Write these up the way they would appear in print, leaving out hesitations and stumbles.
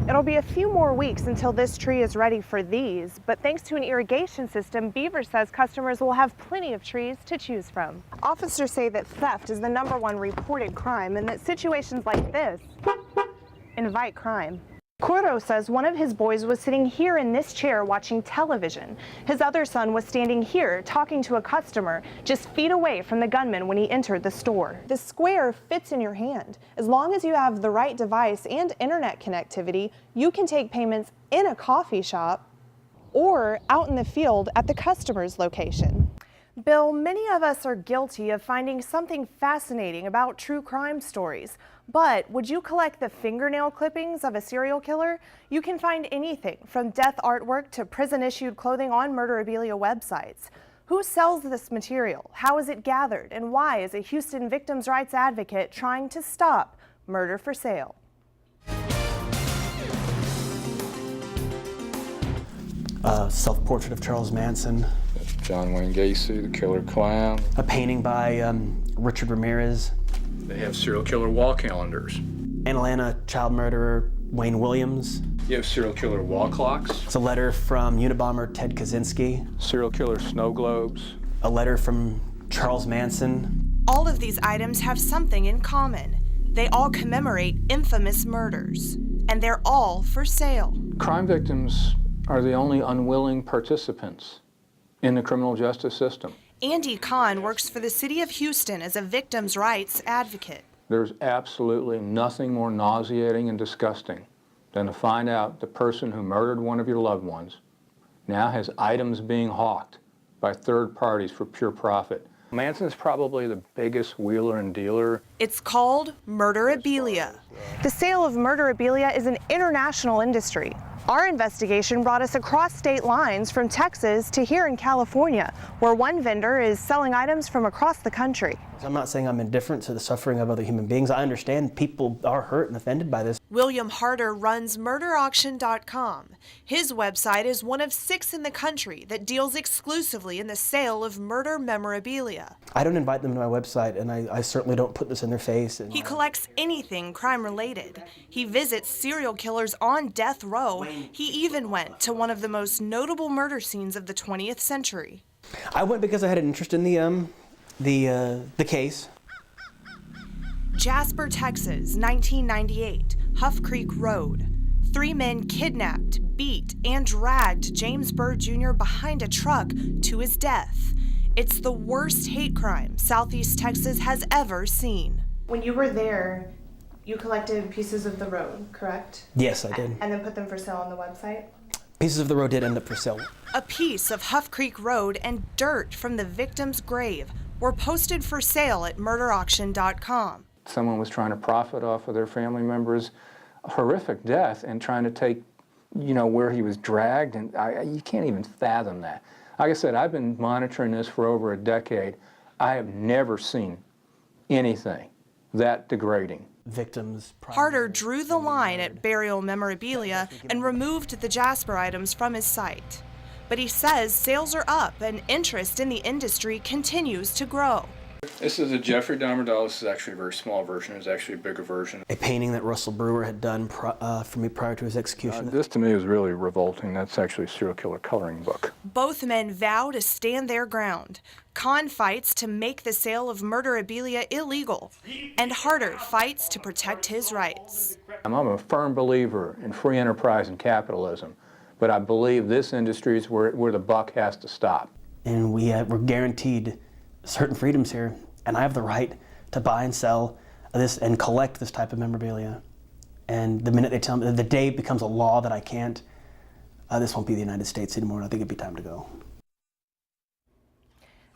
It'll be a few more weeks until this tree is ready for these, but thanks to an irrigation system, Beaver says customers will have plenty of trees to choose from. Officers say that theft is the #1 reported crime and that situations like this invite crime. Coro says one of his boys was sitting here in this chair watching television. His other son was standing here talking to a customer just feet away from the gunman when he entered the store. The square fits in your hand. As long as you have the right device and internet connectivity, you can take payments in a coffee shop or out in the field at the customer's location. Bill, many of us are guilty of finding something fascinating about true crime stories. But would you collect the fingernail clippings of a serial killer? You can find anything from death artwork to prison-issued clothing on Murderabilia websites. Who sells this material? How is it gathered? And why is a Houston victims' rights advocate trying to stop murder for sale? Self-portrait of Charles Manson. That's John Wayne Gacy, the killer clown. A painting by Richard Ramirez. They have serial killer wall calendars. In Atlanta, child murderer Wayne Williams. You have serial killer wall clocks. It's a letter from Unabomber Ted Kaczynski. Serial killer snow globes. A letter from Charles Manson. All of these items have something in common. They all commemorate infamous murders, and they're all for sale. Crime victims are the only unwilling participants in the criminal justice system. Andy Kahn works for the city of Houston as a victims' rights advocate. There's absolutely nothing more nauseating and disgusting than to find out the person who murdered one of your loved ones now has items being hawked by third parties for pure profit. Manson's probably the biggest wheeler and dealer. It's called Murderabilia. The sale of Murderabilia is an international industry. Our investigation brought us across state lines from Texas to here in California, where one vendor is selling items from across the country. I'm not saying I'm indifferent to the suffering of other human beings. I understand people are hurt and offended by this. William Harder runs MurderAuction.com. His website is one of 6 in the country that deals exclusively in the sale of murder memorabilia. I don't invite them to my website, and I certainly don't put this in their face. He collects anything crime-related. He visits serial killers on death row. He even went to one of the most notable murder scenes of the 20th century. I went because I had an interest in the case. Jasper, Texas, 1998, Huff Creek Road. 3 men kidnapped, beat, and dragged James Byrd Jr. behind a truck to his death. It's the worst hate crime Southeast Texas has ever seen. When you were there, you collected pieces of the road, correct? Yes, I did. And then put them for sale on the website? Pieces of the road did end up for sale. A piece of Huff Creek Road and dirt from the victim's grave were posted for sale at MurderAuction.com. Someone was trying to profit off of their family member's horrific death and trying to take, where he was dragged, and you can't even fathom that. Like I said, I've been monitoring this for over a decade. I have never seen anything that degrading. Victims. Harder drew the line at burial memorabilia and removed the Jasper items from his site. But he says sales are up and interest in the industry continues to grow. This is a Jeffrey Dahmer doll. This is actually a very small version. It's actually a bigger version. A painting that Russell Brewer had done for me prior to his execution. This to me is really revolting. That's actually a serial killer coloring book. Both men vow to stand their ground. Kahn fights to make the sale of Murderabilia illegal, and Harder fights to protect his rights. I'm a firm believer in free enterprise and capitalism, but I believe this industry is where the buck has to stop. And we're guaranteed certain freedoms here, and I have the right to buy and sell this and collect this type of memorabilia. And the minute they tell me, the day it becomes a law that I can't, this won't be the United States anymore, and I think it'd be time to go.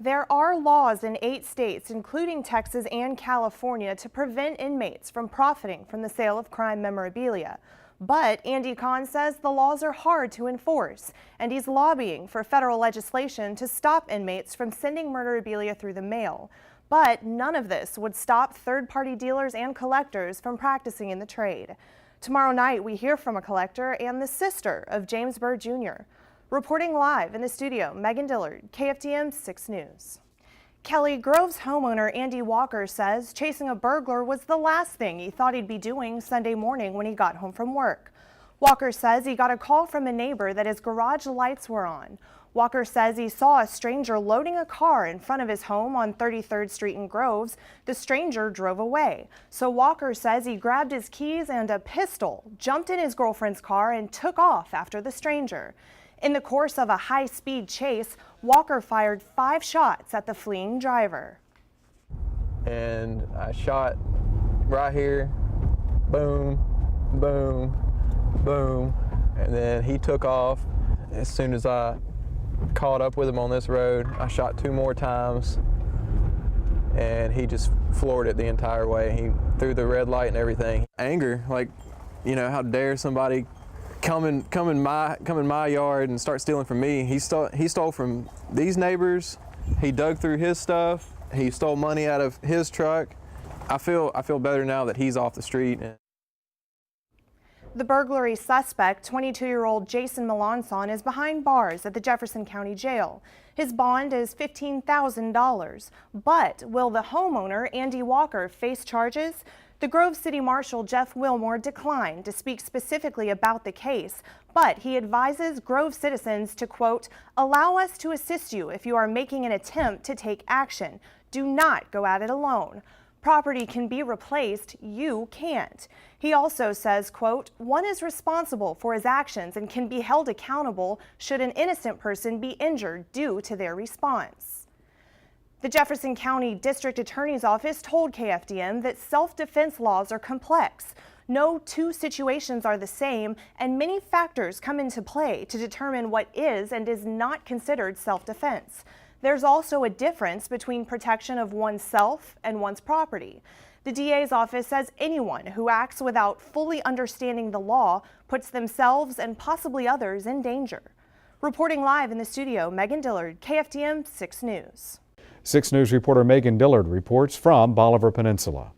There are laws in 8 states, including Texas and California, to prevent inmates from profiting from the sale of crime memorabilia. But Andy Kahn says the laws are hard to enforce, and he's lobbying for federal legislation to stop inmates from sending murderabilia through the mail. But none of this would stop third-party dealers and collectors from practicing in the trade. Tomorrow night, we hear from a collector and the sister of James Byrd Jr. Reporting live in the studio, Megan Dillard, KFDM 6 News. Kelly, Grove's homeowner Andy Walker says chasing a burglar was the last thing he thought he'd be doing Sunday morning when he got home from work. Walker says he got a call from a neighbor that his garage lights were on. Walker says he saw a stranger loading a car in front of his home on 33rd Street in Groves. The stranger drove away. So Walker says he grabbed his keys and a pistol, jumped in his girlfriend's car, and took off after the stranger. In the course of a high-speed chase, Walker fired 5 shots at the fleeing driver. And I shot right here, boom, boom, boom, and then he took off. As soon as I caught up with him on this road, I shot 2 more times, and he just floored it the entire way. He threw the red light and everything. Anger, like, you know, how dare somebody come in my yard and start stealing from me. He stole from these neighbors. He dug through his stuff. He stole money out of his truck. I feel better now that he's off the street. The burglary suspect, 22-year-old Jason Melanson, is behind bars at the Jefferson County Jail. His bond is $15,000. But will the homeowner, Andy Walker, face charges? The Grove City Marshal, Jeff Wilmore, declined to speak specifically about the case, but he advises Grove citizens to, quote, allow us to assist you if you are making an attempt to take action. Do not go at it alone. Property can be replaced, you can't. He also says, quote, one is responsible for his actions and can be held accountable should an innocent person be injured due to their response. The Jefferson County District Attorney's Office told KFDM that self-defense laws are complex. No 2 situations are the same, and many factors come into play to determine what is and is not considered self-defense. There's also a difference between protection of oneself and one's property. The DA's office says anyone who acts without fully understanding the law puts themselves and possibly others in danger. Reporting live in the studio, Megan Dillard, KFDM 6 News. 6 News reporter Megan Dillard reports from Bolivar Peninsula.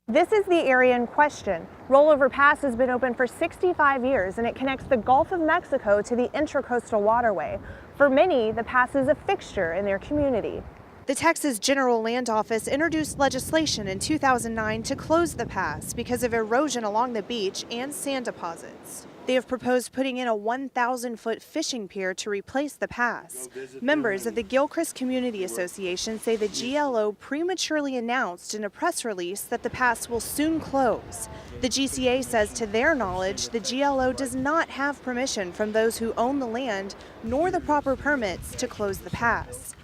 This is the area in question. Rollover Pass has been open for 65 years and it connects the Gulf of Mexico to the Intracoastal Waterway. For many, the pass is a fixture in their community. The Texas General Land Office introduced legislation in 2009 to close the pass because of erosion along the beach and sand deposits. They have proposed putting in a 1,000-foot fishing pier to replace the pass. Members of the Gilchrist Community Association say the GLO prematurely announced in a press release that the pass will soon close. The GCA says to their knowledge, the GLO does not have permission from those who own the land nor the proper permits to close the pass.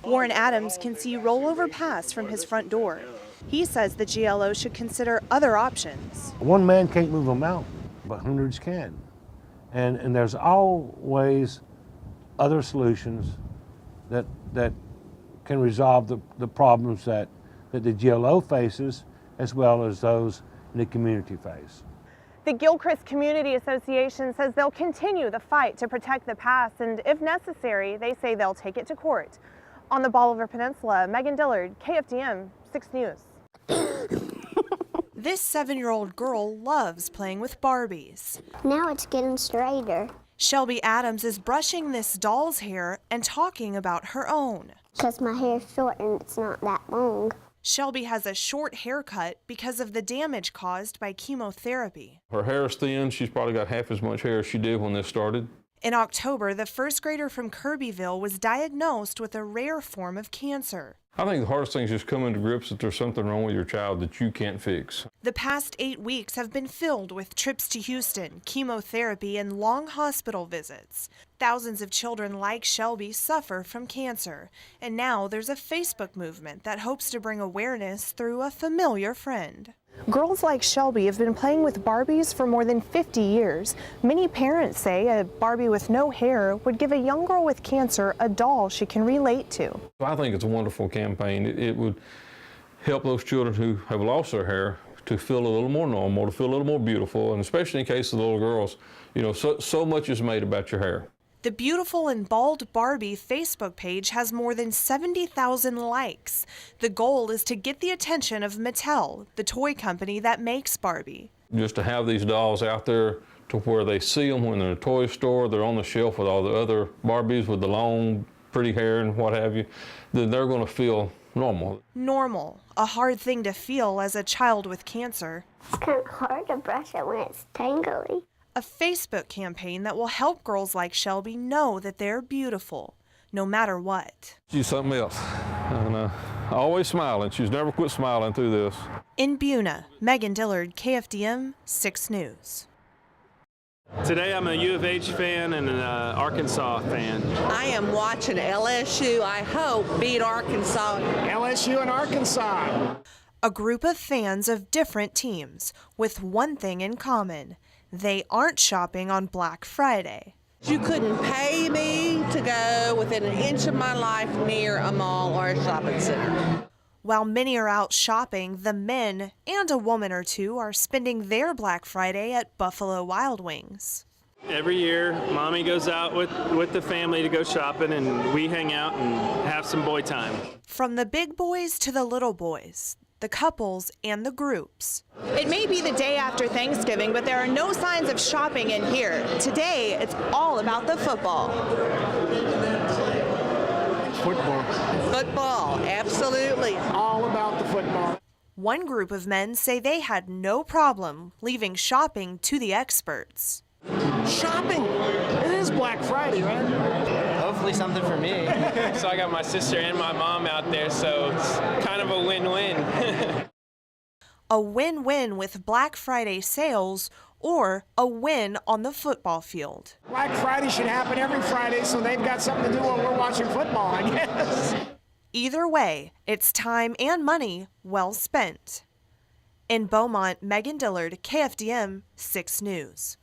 Warren Adams can see Rollover Pass from his front door. He says the GLO should consider other options. One man can't move a mountain, but hundreds can. And there's always other solutions that can resolve the problems that the GLO faces, as well as those in the community face. The Gilchrist Community Association says they'll continue the fight to protect the pass, and if necessary, they say they'll take it to court. On the Bolivar Peninsula, Megan Dillard, KFDM 6 News. This 7-year-old girl loves playing with Barbies. Now it's getting straighter. Shelby Adams is brushing this doll's hair and talking about her own. Because my hair's short and it's not that long. Shelby has a short haircut because of the damage caused by chemotherapy. Her hair is thin. She's probably got half as much hair as she did when this started. In October, the first grader from Kirbyville was diagnosed with a rare form of cancer. I think the hardest thing is just coming to grips that there's something wrong with your child that you can't fix. The past 8 weeks have been filled with trips to Houston, chemotherapy, and long hospital visits. Thousands of children like Shelby suffer from cancer, and now there's a Facebook movement that hopes to bring awareness through a familiar friend. Girls like Shelby have been playing with Barbies for more than 50 years. Many parents say a Barbie with no hair would give a young girl with cancer a doll she can relate to. I think it's a wonderful campaign. It would help those children who have lost their hair to feel a little more normal, to feel a little more beautiful, and especially in case of the little girls, you know, so much is made about your hair. The Beautiful and Bald Barbie Facebook page has more than 70,000 likes. The goal is to get the attention of Mattel, the toy company that makes Barbie. Just to have these dolls out there to where they see them when they're in a toy store, they're on the shelf with all the other Barbies with the long, pretty hair and what have you, then they're going to feel normal. Normal, a hard thing to feel as a child with cancer. It's kind of hard to brush it when it's tangly. a Facebook campaign that will help girls like Shelby know that they're beautiful, no matter what. She's something else. And always smiling. She's never quit smiling through this. In Buna, Megan Dillard, KFDM 6 News. Today I'm a U of H fan and an Arkansas fan. I am watching LSU, I hope, beat Arkansas. LSU and Arkansas. A group of fans of different teams with one thing in common. They aren't shopping on Black Friday. You couldn't pay me to go within an inch of my life near a mall or a shopping center. While many are out shopping, the men and a woman or two are spending their Black Friday at Buffalo Wild Wings. Every year, Mommy goes out with the family to go shopping, and we hang out and have some boy time. From the big boys to the little boys, the couples and the groups. It may be the day after Thanksgiving, but there are no signs of shopping in here. Today, it's all about the football. Football, absolutely. All about the football. One group of men say they had no problem leaving shopping to the experts. Shopping. It is Black Friday, right? Hopefully something for me. So I got my sister and my mom out there, so it's kind of a win-win. A win-win with Black Friday sales or a win on the football field. Black Friday should happen every Friday, so they've got something to do while we're watching football, I guess. Either way, it's time and money well spent. In Beaumont, Megan Dillard, KFDM 6 News.